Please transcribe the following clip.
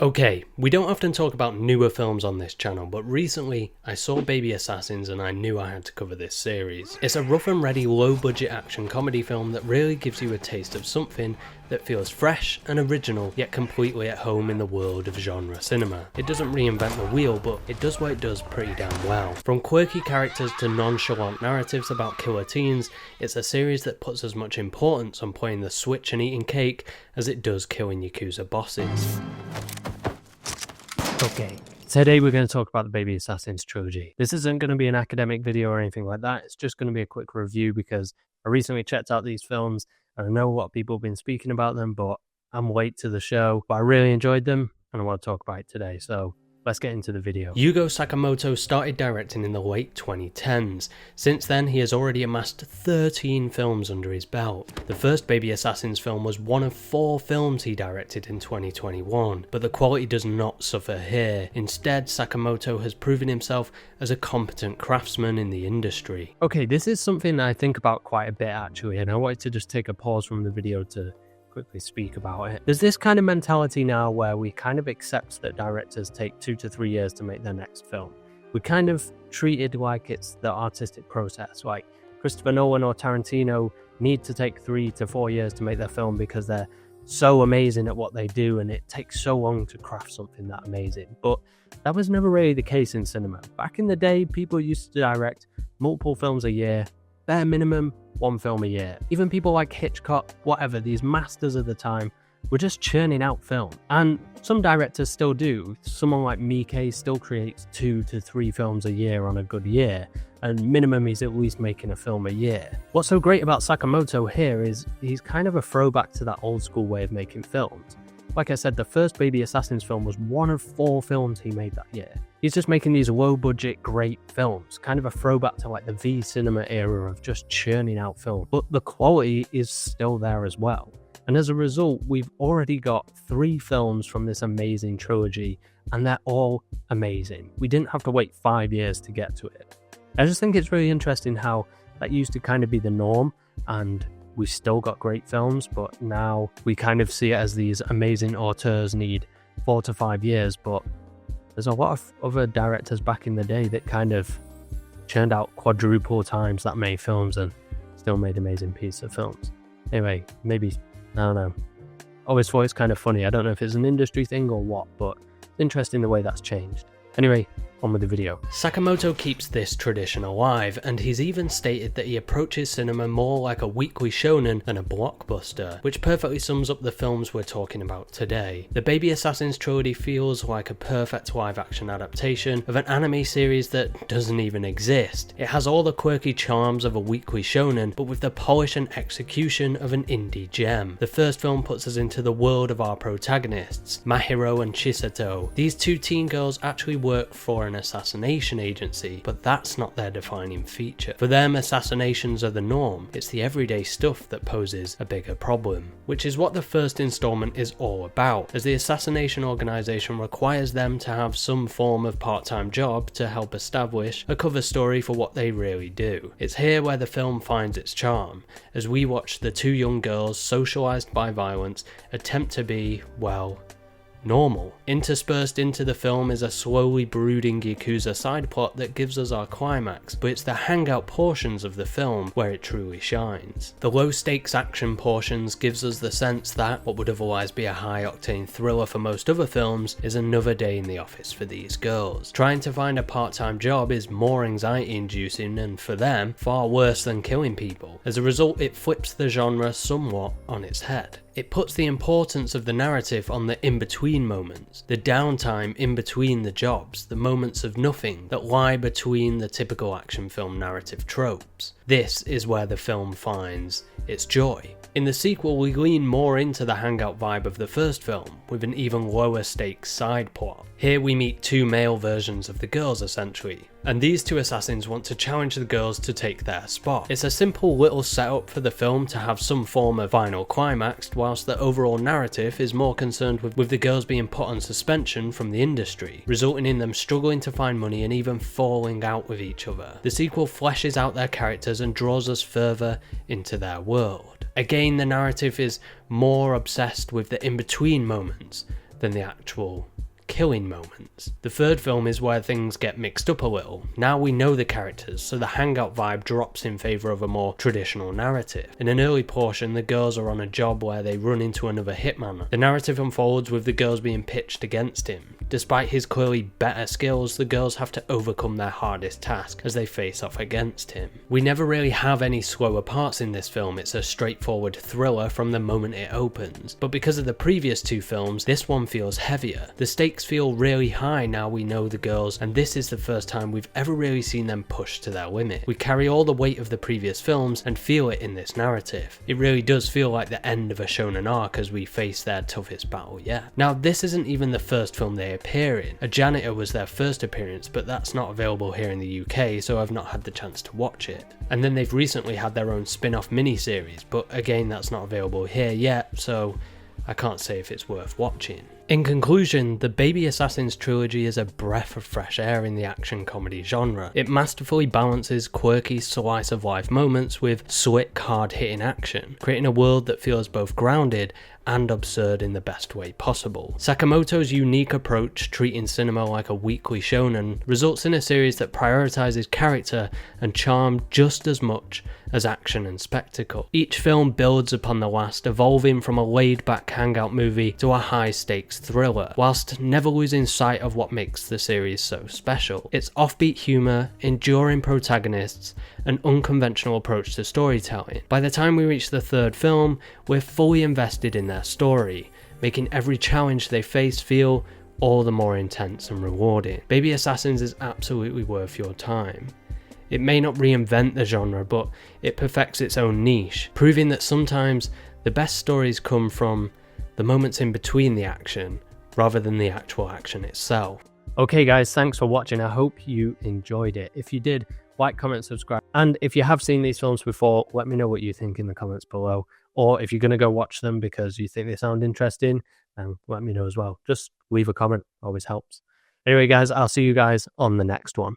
Okay, we don't often talk about newer films on this channel, but recently I saw Baby Assassins and I knew I had to cover this series. It's a rough and ready low budget action comedy film that really gives you a taste of something that feels fresh and original, yet completely at home in the world of genre cinema. It doesn't reinvent the wheel, but it does what it does pretty damn well. From quirky characters to nonchalant narratives about killer teens, it's a series that puts as much importance on playing the switch and eating cake as it does killing Yakuza bosses. Okay, today we're going to talk about the Baby Assassins trilogy. This isn't going to be an academic video or anything like that, it's just going to be a quick review because I recently checked out these films and I know a lot of people have been speaking about them, but I'm late to the show. But I really enjoyed them and I want to talk about it today, so let's get into the video. Yugo Sakamoto started directing in the late 2010s. Since then, he has already amassed 13 films under his belt. The first Baby Assassins film was one of 4 films he directed in 2021, but the quality does not suffer here. Instead, Sakamoto has proven himself as a competent craftsman in the industry. Okay, this is something I think about quite a bit actually, and I wanted to just take a pause from the video to quickly speak about it. There's this kind of mentality now where we kind of accept that directors take 2 to 3 years to make their next film. We kind of treat it like it's the artistic process, like Christopher Nolan or Tarantino need to take 3 to 4 years to make their film because they're so amazing at what they do and it takes so long to craft something that amazing. But that was never really the case in cinema. Back in the day, people used to direct multiple films a year, bare minimum 1 film a year. Even people like Hitchcock, whatever, these masters of the time were just churning out film. And some directors still do. Someone like Miike still creates 2 to 3 films a year on a good year, and minimum he's at least making a film a year. What's so great about Sakamoto here is he's kind of a throwback to that old school way of making films. Like I said, the first Baby Assassins film was one of 4 films he made that year. He's just making these low-budget, great films, kind of a throwback to like the V cinema era of just churning out film. But the quality is still there as well. And as a result, we've already got 3 films from this amazing trilogy, and they're all amazing. We didn't have to wait 5 years to get to it. I just think it's really interesting how that used to kind of be the norm, and we've still got great films, but now we kind of see it as these amazing auteurs need 4 to 5 years, but there's a lot of other directors back in the day that kind of churned out quadruple times that many films and still made amazing pieces of films. Anyway, maybe, I don't know. Always thought it's kind of funny. I don't know if it's an industry thing or what, but it's interesting the way that's changed. Anyway, on with the video. Sakamoto keeps this tradition alive, and he's even stated that he approaches cinema more like a weekly shonen than a blockbuster, which perfectly sums up the films we're talking about today. The Baby Assassins trilogy feels like a perfect live-action adaptation of an anime series that doesn't even exist. It has all the quirky charms of a weekly shonen, but with the polish and execution of an indie gem. The first film puts us into the world of our protagonists, Mahiro and Chisato. These 2 teen girls actually work for an assassination agency, but that's not their defining feature. For them, assassinations are the norm. It's the everyday stuff that poses a bigger problem, which is what the first installment is all about, as the assassination organization requires them to have some form of part-time job to help establish a cover story for what they really do. It's here where the film finds its charm, as we watch the 2 young girls, socialized by violence, attempt to be, well, normal. Interspersed into the film is a slowly brooding Yakuza side plot that gives us our climax, but it's the hangout portions of the film where it truly shines. The low stakes action portions gives us the sense that what would otherwise be a high octane thriller for most other films is another day in the office for these girls. Trying to find a part-time job is more anxiety inducing and for them far worse than killing people. As a result, it flips the genre somewhat on its head. It puts the importance of the narrative on the in-between moments, the downtime in between the jobs, the moments of nothing that lie between the typical action film narrative tropes. This is where the film finds its joy. In the sequel, we lean more into the hangout vibe of the first film, with an even lower stakes side plot. Here we meet 2 male versions of the girls essentially, and these 2 assassins want to challenge the girls to take their spot. It's a simple little setup for the film to have some form of final climax, whilst the overall narrative is more concerned with the girls being put on suspension from the industry, resulting in them struggling to find money and even falling out with each other. The sequel fleshes out their characters and draws us further into their world. Again, the narrative is more obsessed with the in-between moments, than the actual killing moments. The third film is where things get mixed up a little. Now we know the characters, so the hangout vibe drops in favour of a more traditional narrative. In an early portion, the girls are on a job where they run into another hitman. The narrative unfolds with the girls being pitched against him. Despite his clearly better skills, the girls have to overcome their hardest task as they face off against him. We never really have any slower parts in this film. It's a straightforward thriller from the moment it opens. But because of the previous two films, this one feels heavier. The stakes feel really high now we know the girls, and this is the first time we've ever really seen them pushed to their limit. We carry all the weight of the previous films and feel it in this narrative. It really does feel like the end of a shonen arc as we face their toughest battle yet. Now, this isn't even the first film they appear in. A Janitor was their first appearance, but that's not available here in the UK, so I've not had the chance to watch it. And then they've recently had their own spin-off miniseries, but again that's not available here yet, so I can't say if it's worth watching. In conclusion, the Baby Assassins trilogy is a breath of fresh air in the action comedy genre. It masterfully balances quirky slice of life moments with slick, hard-hitting action, creating a world that feels both grounded and absurd in the best way possible. Sakamoto's unique approach, treating cinema like a weekly shonen, results in a series that prioritizes character and charm just as much as action and spectacle. Each film builds upon the last, evolving from a laid-back hangout movie to a high-stakes thriller, whilst never losing sight of what makes the series so special. Its offbeat humour, enduring protagonists, and unconventional approach to storytelling. By the time we reach the third film, we're fully invested in their story, making every challenge they face feel all the more intense and rewarding. Baby Assassins is absolutely worth your time. It may not reinvent the genre, but it perfects its own niche, proving that sometimes the best stories come from the moments in between the action, rather than the actual action itself. Okay guys, thanks for watching. I hope you enjoyed it. If you did, like, comment, subscribe. And if you have seen these films before, let me know what you think in the comments below. Or if you're going to go watch them because you think they sound interesting, then let me know as well. Just leave a comment, always helps. Anyway guys, I'll see you guys on the next one.